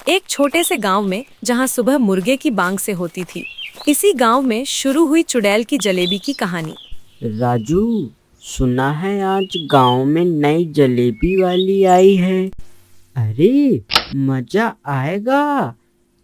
एक छोटे से गांव में जहां सुबह मुर्गे की बांग से होती थी, इसी गांव में शुरू हुई चुड़ैल की जलेबी की कहानी। राजू, सुना है आज गांव में नई जलेबी वाली आई है। अरे मजा आएगा,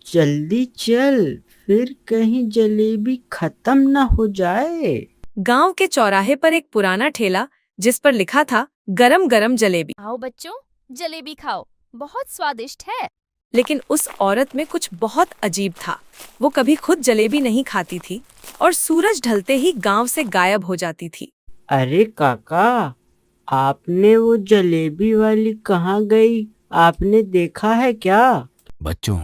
जल्दी चल, फिर कहीं जलेबी खत्म ना हो जाए। गांव के चौराहे पर एक पुराना ठेला जिस पर लिखा था गरम गरम जलेबी। आओ बच्चों, जलेबी खाओ, बहुत स्वादिष्ट है। लेकिन उस औरत में कुछ बहुत अजीब था। वो कभी खुद जलेबी नहीं खाती थी और सूरज ढलते ही गांव से गायब हो जाती थी। अरे काका, आपने वो जलेबी वाली कहाँ गई? आपने देखा है क्या? बच्चों,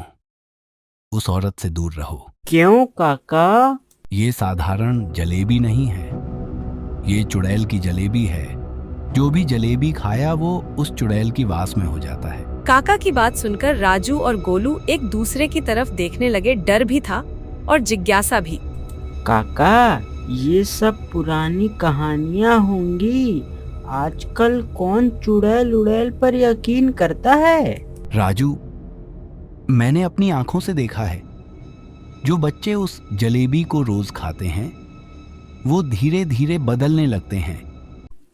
उस औरत से दूर रहो। क्यों काका? ये साधारण जलेबी नहीं है, ये चुड़ैल की जलेबी है। जो भी जलेबी खाया वो उस चुड़ैल की वास में हो जाता है। काका की बात सुनकर राजू और गोलू एक दूसरे की तरफ देखने लगे। डर भी था और जिज्ञासा भी। काका, ये सब पुरानी कहानियाँ होंगी। आजकल कौन चुड़ैल उड़ैल पर यकीन करता है? राजू, मैंने अपनी आंखों से देखा है। जो बच्चे उस जलेबी को रोज खाते हैं वो धीरे धीरे बदलने लगते हैं।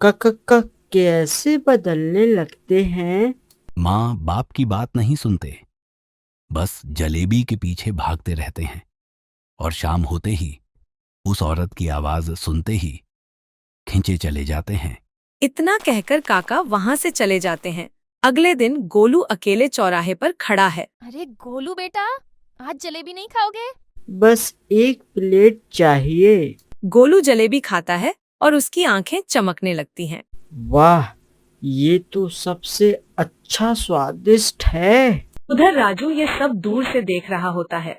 काका, कैसे बदलने लगते हैं? माँ बाप की बात नहीं सुनते, बस जलेबी के पीछे भागते रहते हैं और शाम होते ही उस औरत की आवाज सुनते ही खींचे चले जाते हैं। इतना कहकर काका वहां से चले जाते हैं। अगले दिन गोलू अकेले चौराहे पर खड़ा है। अरे गोलू बेटा, आज जलेबी नहीं खाओगे? बस एक प्लेट चाहिए। गोलू जलेबी खाता है और उसकी आंखें चमकने लगती हैं। वाह, ये तो सबसे अच्छा स्वादिष्ट है। उधर राजू ये सब दूर से देख रहा होता है।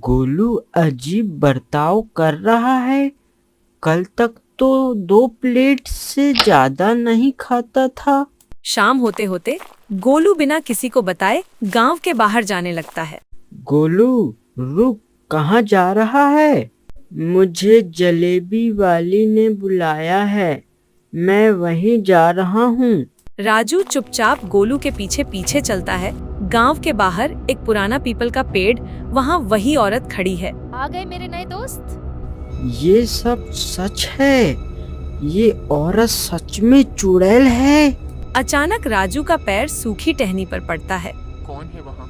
गोलू अजीब बर्ताव कर रहा है। कल तक तो 2 प्लेट से ज्यादा नहीं खाता था। शाम होते होते गोलू बिना किसी को बताए गांव के बाहर जाने लगता है। गोलू रुक, कहाँ जा रहा है? मुझे जलेबी वाली ने बुलाया है, मैं वहीं जा रहा हूँ। राजू चुपचाप गोलू के पीछे पीछे चलता है। गांव के बाहर एक पुराना पीपल का पेड़, वहाँ वही औरत खड़ी है। आ गए मेरे नए दोस्त। ये सब सच है? ये औरत सच में चुड़ैल है? अचानक राजू का पैर सूखी टहनी पर पड़ता है। कौन है वहाँ?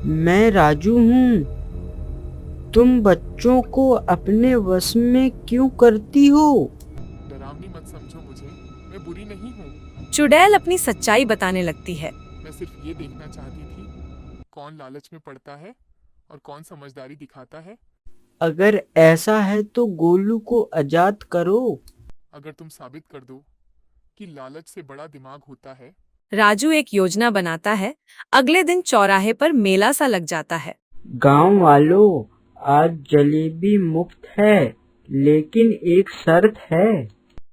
मैं राजू हूँ। तुम बच्चों को अपने वश में क्यों करती हो? डरावनी मत समझो मुझे, मैं बुरी नहीं हूँ। चुड़ैल अपनी सच्चाई बताने लगती है। मैं सिर्फ ये देखना चाहती थी कौन लालच में पड़ता है और कौन समझदारी दिखाता है। अगर ऐसा है तो गोलू को आजाद करो। अगर तुम साबित कर दो कि लालच से बड़ा दिमाग होता है। राजू एक योजना बनाता है। अगले दिन चौराहे पर मेला सा लग जाता है। गांव वालों, आज जलेबी मुफ्त है, लेकिन एक शर्त है।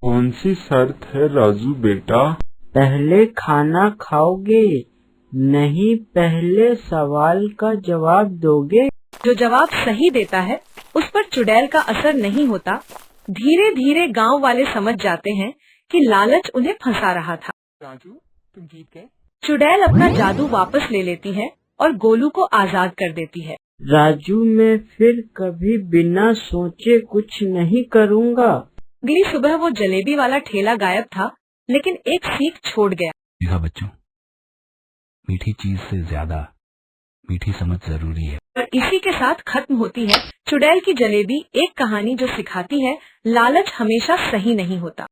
कौन सी शर्त है राजू बेटा? पहले खाना खाओगे, नहीं पहले सवाल का जवाब दोगे। जो जवाब सही देता है उस पर चुड़ैल का असर नहीं होता। धीरे धीरे गांव वाले समझ जाते हैं कि लालच उन्हें फंसा रहा था। राजू, तुम जीत गए। चुड़ैल अपना जादू वापस ले लेती है और गोलू को आजाद कर देती है। राजू, मैं फिर कभी बिना सोचे कुछ नहीं करूँगा। अगली सुबह वो जलेबी वाला ठेला गायब था, लेकिन एक सीख छोड़ गया। देखा बच्चों, मीठी चीज से ज्यादा मीठी समझ जरूरी है। और इसी के साथ खत्म होती है चुड़ैल की जलेबी, एक कहानी जो सिखाती है लालच हमेशा सही नहीं होता।